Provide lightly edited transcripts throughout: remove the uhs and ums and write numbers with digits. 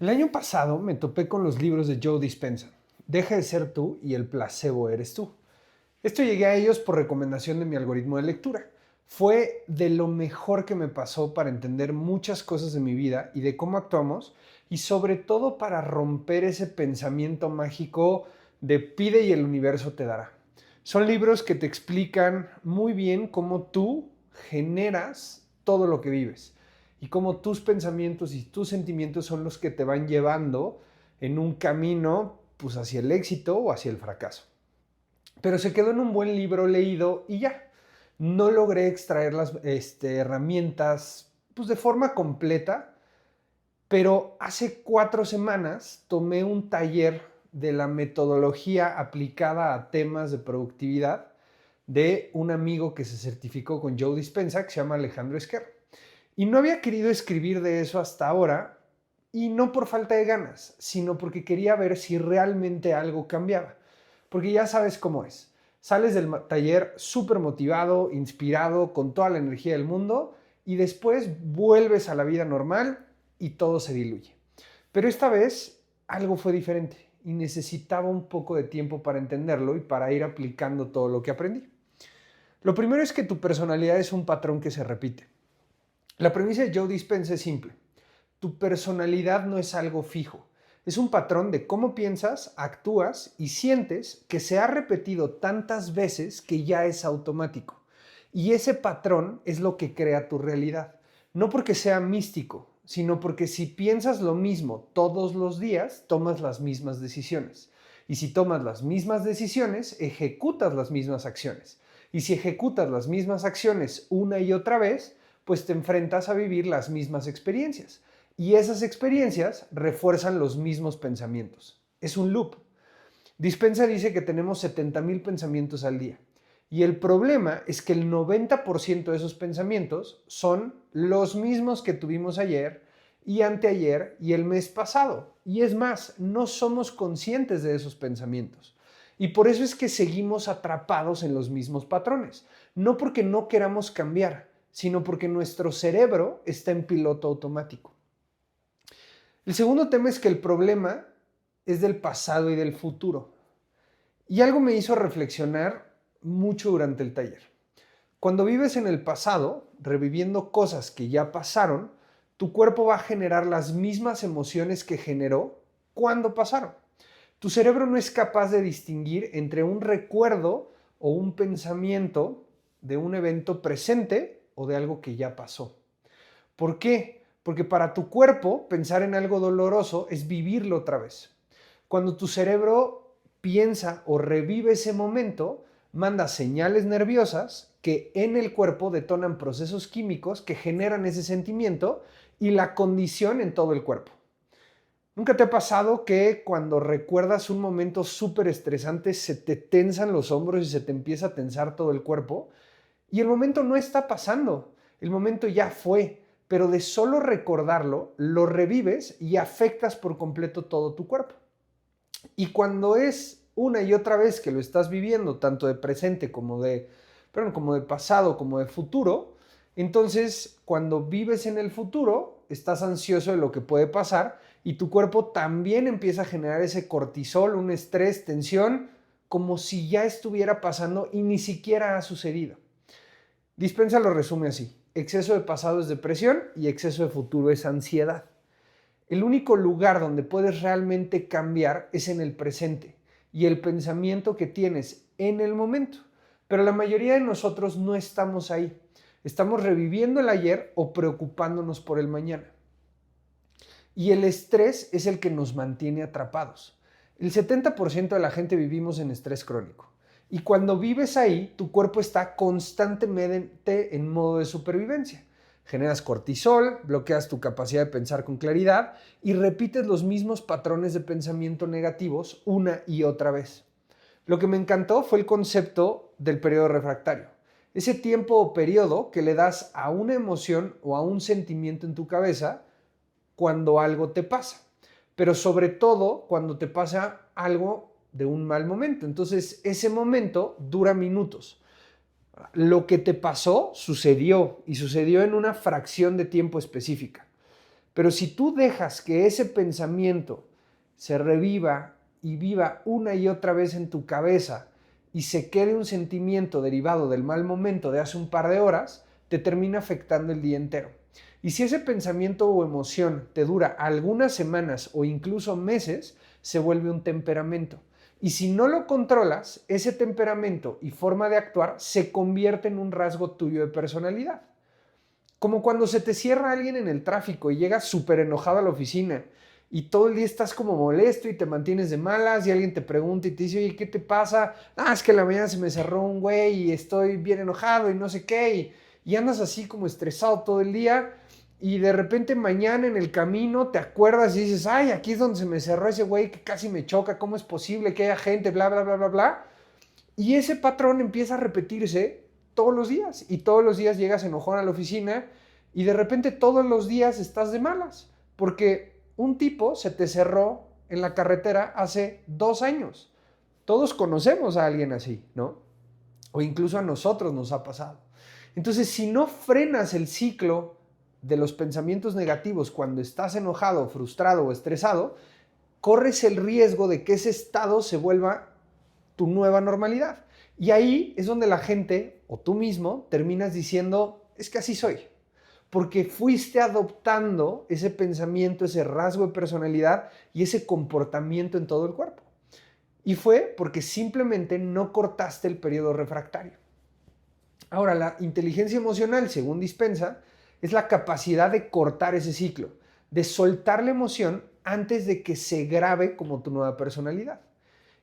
El año pasado me topé con los libros de Joe Dispenza, Deja de ser tú y el placebo eres tú. Esto llegué a ellos por recomendación de mi algoritmo de lectura. Fue de lo mejor que me pasó para entender muchas cosas de mi vida y de cómo actuamos y sobre todo para romper ese pensamiento mágico de pide y el universo te dará. Son libros que te explican muy bien cómo tú generas todo lo que vives y cómo tus pensamientos y tus sentimientos son los que te van llevando en un camino pues hacia el éxito o hacia el fracaso. Pero se quedó en un buen libro leído y ya. No logré extraer las herramientas pues, de forma completa, pero hace 4 semanas tomé un taller de la metodología aplicada a temas de productividad de un amigo que se certificó con Joe Dispenza, que se llama Alejandro Esquer. Y no había querido escribir de eso hasta ahora, y no por falta de ganas, sino porque quería ver si realmente algo cambiaba. Porque ya sabes cómo es. Sales del taller súper motivado, inspirado, con toda la energía del mundo, y después vuelves a la vida normal y todo se diluye. Pero esta vez algo fue diferente y necesitaba un poco de tiempo para entenderlo y para ir aplicando todo lo que aprendí. Lo primero es que tu personalidad es un patrón que se repite. La premisa de Joe Dispenza es simple. Tu personalidad no es algo fijo. Es un patrón de cómo piensas, actúas y sientes que se ha repetido tantas veces que ya es automático. Y ese patrón es lo que crea tu realidad. No porque sea místico, sino porque si piensas lo mismo todos los días, tomas las mismas decisiones. Y si tomas las mismas decisiones, ejecutas las mismas acciones. Y si ejecutas las mismas acciones una y otra vez, pues te enfrentas a vivir las mismas experiencias. Y esas experiencias refuerzan los mismos pensamientos. Es un loop. Dispenza dice que tenemos 70,000 pensamientos al día. Y el problema es que el 90% de esos pensamientos son los mismos que tuvimos ayer y anteayer y el mes pasado. Y es más, no somos conscientes de esos pensamientos. Y por eso es que seguimos atrapados en los mismos patrones. No porque no queramos cambiar, sino porque nuestro cerebro está en piloto automático. El segundo tema es que el problema es del pasado y del futuro. Y algo me hizo reflexionar mucho durante el taller. Cuando vives en el pasado, reviviendo cosas que ya pasaron, tu cuerpo va a generar las mismas emociones que generó cuando pasaron. Tu cerebro no es capaz de distinguir entre un recuerdo o un pensamiento de un evento presente o de algo que ya pasó. ¿Por qué? Porque para tu cuerpo pensar en algo doloroso es vivirlo otra vez. Cuando tu cerebro piensa o revive ese momento, manda señales nerviosas que en el cuerpo detonan procesos químicos que generan ese sentimiento y la condición en todo el cuerpo. ¿Nunca te ha pasado que cuando recuerdas un momento súper estresante se te tensan los hombros y se te empieza a tensar todo el cuerpo? Y el momento no está pasando, el momento ya fue, pero de solo recordarlo, lo revives y afectas por completo todo tu cuerpo. Y cuando es una y otra vez que lo estás viviendo, tanto de presente como de pasado, como de futuro, entonces cuando vives en el futuro, estás ansioso de lo que puede pasar y tu cuerpo también empieza a generar ese cortisol, un estrés, tensión, como si ya estuviera pasando y ni siquiera ha sucedido. Dispensa lo resume así: exceso de pasado es depresión y exceso de futuro es ansiedad. El único lugar donde puedes realmente cambiar es en el presente y el pensamiento que tienes en el momento. Pero la mayoría de nosotros no estamos ahí. Estamos reviviendo el ayer o preocupándonos por el mañana. Y el estrés es el que nos mantiene atrapados. El 70% de la gente vivimos en estrés crónico. Y cuando vives ahí, tu cuerpo está constantemente en modo de supervivencia. Generas cortisol, bloqueas tu capacidad de pensar con claridad y repites los mismos patrones de pensamiento negativos una y otra vez. Lo que me encantó fue el concepto del periodo refractario. Ese tiempo o periodo que le das a una emoción o a un sentimiento en tu cabeza cuando algo te pasa, pero sobre todo cuando te pasa algo de un mal momento. Entonces, ese momento dura minutos. Lo que te pasó sucedió y sucedió en una fracción de tiempo específica. Pero si tú dejas que ese pensamiento se reviva y viva una y otra vez en tu cabeza y se quede un sentimiento derivado del mal momento de hace un par de horas, te termina afectando el día entero. Y si ese pensamiento o emoción te dura algunas semanas o incluso meses, se vuelve un temperamento. Y si no lo controlas, ese temperamento y forma de actuar se convierte en un rasgo tuyo de personalidad. Como cuando se te cierra alguien en el tráfico y llegas súper enojado a la oficina y todo el día estás como molesto y te mantienes de malas y alguien te pregunta y te dice, oye, ¿qué te pasa? Ah, es que en la mañana se me cerró un güey y estoy bien enojado y no sé qué. Y andas así como estresado todo el día y de repente mañana en el camino te acuerdas y dices, ay, aquí es donde se me cerró ese güey que casi me choca, ¿cómo es posible que haya gente, bla, bla, bla, bla, bla? Y ese patrón empieza a repetirse todos los días y todos los días llegas enojón a la oficina y de repente todos los días estás de malas porque un tipo se te cerró en la carretera hace 2 años. Todos conocemos a alguien así, ¿no? O incluso a nosotros nos ha pasado. Entonces, si no frenas el ciclo de los pensamientos negativos cuando estás enojado, frustrado o estresado, corres el riesgo de que ese estado se vuelva tu nueva normalidad. Y ahí es donde la gente o tú mismo terminas diciendo, es que así soy. Porque fuiste adoptando ese pensamiento, ese rasgo de personalidad y ese comportamiento en todo el cuerpo. Y fue porque simplemente no cortaste el periodo refractario. Ahora, la inteligencia emocional, según Dispensa, es la capacidad de cortar ese ciclo, de soltar la emoción antes de que se grabe como tu nueva personalidad.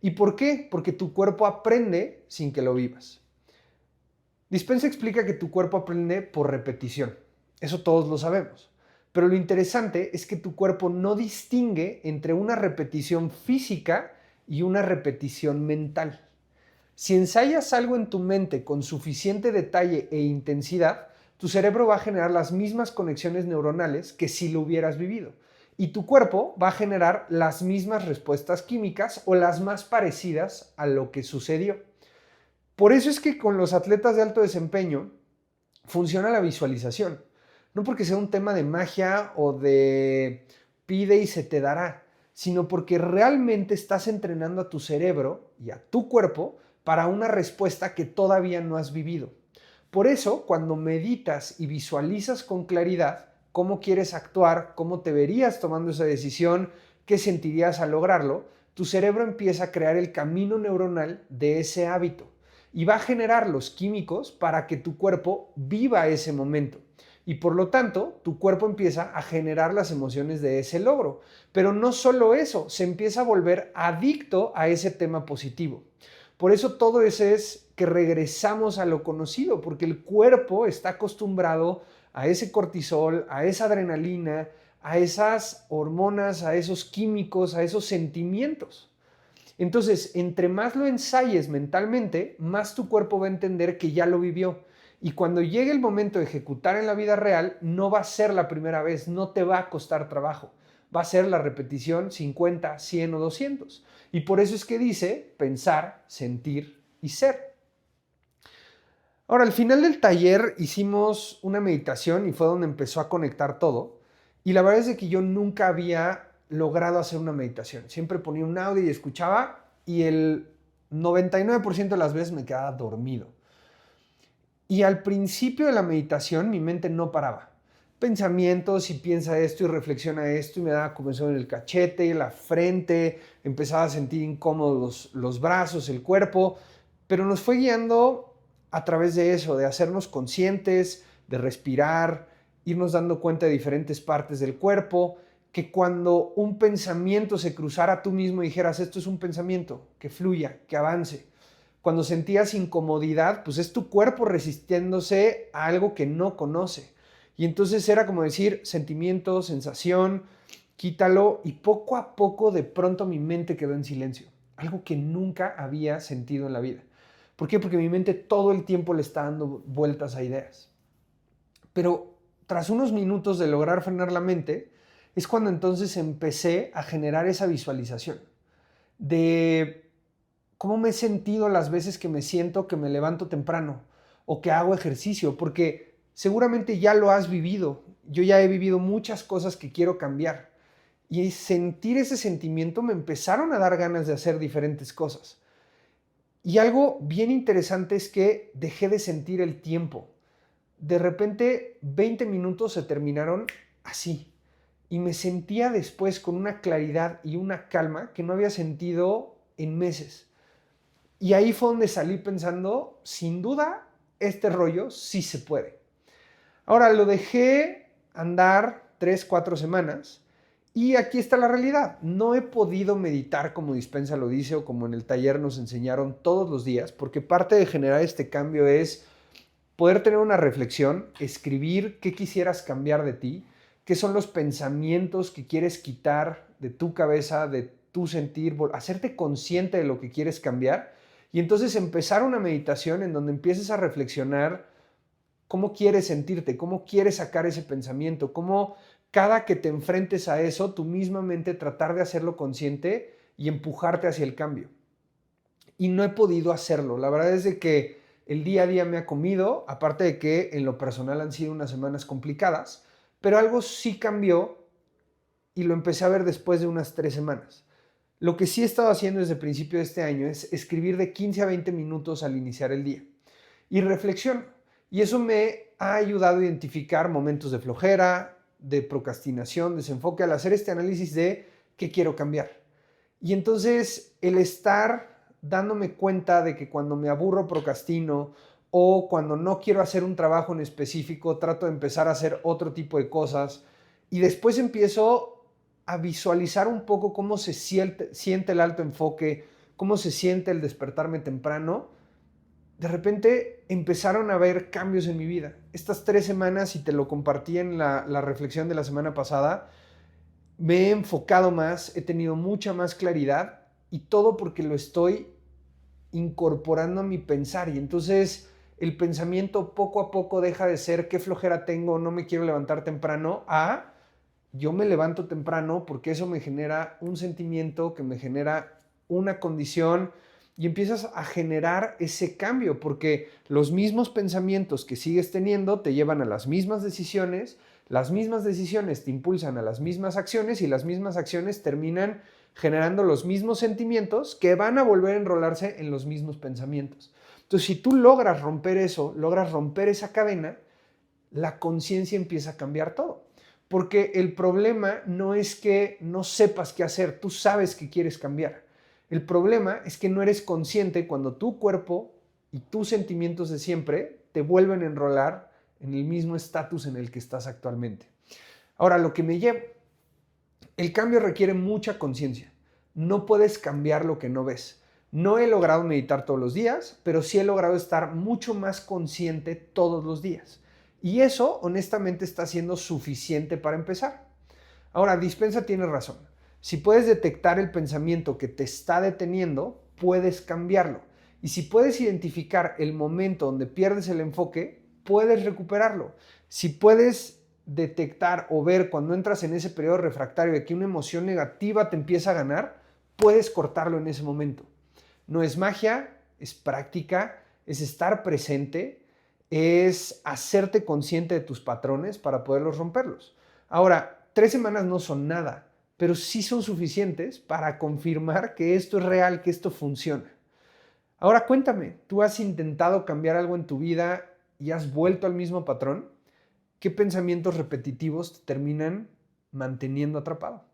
¿Y por qué? Porque tu cuerpo aprende sin que lo vivas. Dispensa explica que tu cuerpo aprende por repetición. Eso todos lo sabemos. Pero lo interesante es que tu cuerpo no distingue entre una repetición física y una repetición mental. Si ensayas algo en tu mente con suficiente detalle e intensidad, tu cerebro va a generar las mismas conexiones neuronales que si lo hubieras vivido. Y tu cuerpo va a generar las mismas respuestas químicas o las más parecidas a lo que sucedió. Por eso es que con los atletas de alto desempeño funciona la visualización. No porque sea un tema de magia o de pide y se te dará, sino porque realmente estás entrenando a tu cerebro y a tu cuerpo para una respuesta que todavía no has vivido. Por eso, cuando meditas y visualizas con claridad cómo quieres actuar, cómo te verías tomando esa decisión, qué sentirías al lograrlo, tu cerebro empieza a crear el camino neuronal de ese hábito y va a generar los químicos para que tu cuerpo viva ese momento. Y por lo tanto, tu cuerpo empieza a generar las emociones de ese logro. Pero no solo eso, se empieza a volver adicto a ese tema positivo. Por eso todo eso es que regresamos a lo conocido, porque el cuerpo está acostumbrado a ese cortisol, a esa adrenalina, a esas hormonas, a esos químicos, a esos sentimientos. Entonces, entre más lo ensayes mentalmente, más tu cuerpo va a entender que ya lo vivió. Y cuando llegue el momento de ejecutar en la vida real, no va a ser la primera vez, no te va a costar trabajo. Va a ser la repetición 50, 100 o 200. Y por eso es que dice pensar, sentir y ser. Ahora, al final del taller hicimos una meditación y fue donde empezó a conectar todo. Y la verdad es de que yo nunca había logrado hacer una meditación. Siempre ponía un audio y escuchaba y el 99% de las veces me quedaba dormido. Y al principio de la meditación mi mente no paraba. Pensamientos y piensa esto y reflexiona esto y me daba comezón en el cachete, la frente, empezaba a sentir incómodos los brazos, el cuerpo, pero nos fue guiando a través de eso, de hacernos conscientes, de respirar, irnos dando cuenta de diferentes partes del cuerpo, que cuando un pensamiento se cruzara tú mismo y dijeras, esto es un pensamiento, que fluya, que avance. Cuando sentías incomodidad, pues es tu cuerpo resistiéndose a algo que no conoce. Y entonces era como decir, sentimiento, sensación, quítalo, y poco a poco de pronto mi mente quedó en silencio. Algo que nunca había sentido en la vida. ¿Por qué? Porque mi mente todo el tiempo le está dando vueltas a ideas. Pero tras unos minutos de lograr frenar la mente, es cuando entonces empecé a generar esa visualización de cómo me he sentido las veces que me siento que me levanto temprano o que hago ejercicio, porque seguramente ya lo has vivido yo ya he vivido muchas cosas que quiero cambiar. Y sentir ese sentimiento me empezaron a dar ganas de hacer diferentes cosas. Y algo bien interesante es que dejé de sentir el tiempo. De repente 20 minutos se terminaron así. Y me sentía después con una claridad y una calma que no había sentido en meses. Y ahí fue donde salí pensando, sin duda, este rollo sí se puede. Ahora lo dejé andar 3, 4 semanas y aquí está la realidad. No he podido meditar como Dispensa lo dice o como en el taller nos enseñaron todos los días, porque parte de generar este cambio es poder tener una reflexión, escribir qué quisieras cambiar de ti, qué son los pensamientos que quieres quitar de tu cabeza, de tu sentir, hacerte consciente de lo que quieres cambiar y entonces empezar una meditación en donde empieces a reflexionar cómo quieres sentirte, cómo quieres sacar ese pensamiento, cómo cada que te enfrentes a eso, tu misma mente tratar de hacerlo consciente y empujarte hacia el cambio. Y no he podido hacerlo. La verdad es de que el día a día me ha comido, aparte de que en lo personal han sido unas semanas complicadas, pero algo sí cambió y lo empecé a ver después de unas 3 semanas. Lo que sí he estado haciendo desde el principio de este año es escribir de 15 a 20 minutos al iniciar el día y reflexiono. Y eso me ha ayudado a identificar momentos de flojera, de procrastinación, desenfoque, al hacer este análisis de qué quiero cambiar. Y entonces el estar dándome cuenta de que cuando me aburro procrastino o cuando no quiero hacer un trabajo en específico trato de empezar a hacer otro tipo de cosas y después empiezo a visualizar un poco cómo se siente el alto enfoque, cómo se siente el despertarme temprano. De repente empezaron a haber cambios en mi vida. Estas 3 semanas, y te lo compartí en la reflexión de la semana pasada, me he enfocado más, he tenido mucha más claridad y todo porque lo estoy incorporando a mi pensar. Y entonces el pensamiento poco a poco deja de ser qué flojera tengo, no me quiero levantar temprano, a yo me levanto temprano porque eso me genera un sentimiento que me genera una condición y empiezas a generar ese cambio porque los mismos pensamientos que sigues teniendo te llevan a las mismas decisiones te impulsan a las mismas acciones y las mismas acciones terminan generando los mismos sentimientos que van a volver a enrolarse en los mismos pensamientos. Entonces, si tú logras romper eso, logras romper esa cadena, la conciencia empieza a cambiar todo. Porque el problema no es que no sepas qué hacer, tú sabes que quieres cambiar. El problema es que no eres consciente cuando tu cuerpo y tus sentimientos de siempre te vuelven a enrolar en el mismo estatus en el que estás actualmente. Ahora, lo que me lleva, el cambio requiere mucha conciencia. No puedes cambiar lo que no ves. No he logrado meditar todos los días, pero sí he logrado estar mucho más consciente todos los días. Y eso, honestamente, está siendo suficiente para empezar. Ahora, Dispensa tiene razón. Si puedes detectar el pensamiento que te está deteniendo, puedes cambiarlo. Y si puedes identificar el momento donde pierdes el enfoque, puedes recuperarlo. Si puedes detectar o ver cuando entras en ese periodo refractario de que una emoción negativa te empieza a ganar, puedes cortarlo en ese momento. No es magia, es práctica, es estar presente, es hacerte consciente de tus patrones para poderlos romperlos. Ahora, 3 semanas no son nada, pero sí son suficientes para confirmar que esto es real, que esto funciona. Ahora cuéntame, ¿tú has intentado cambiar algo en tu vida y has vuelto al mismo patrón? ¿Qué pensamientos repetitivos te terminan manteniendo atrapado?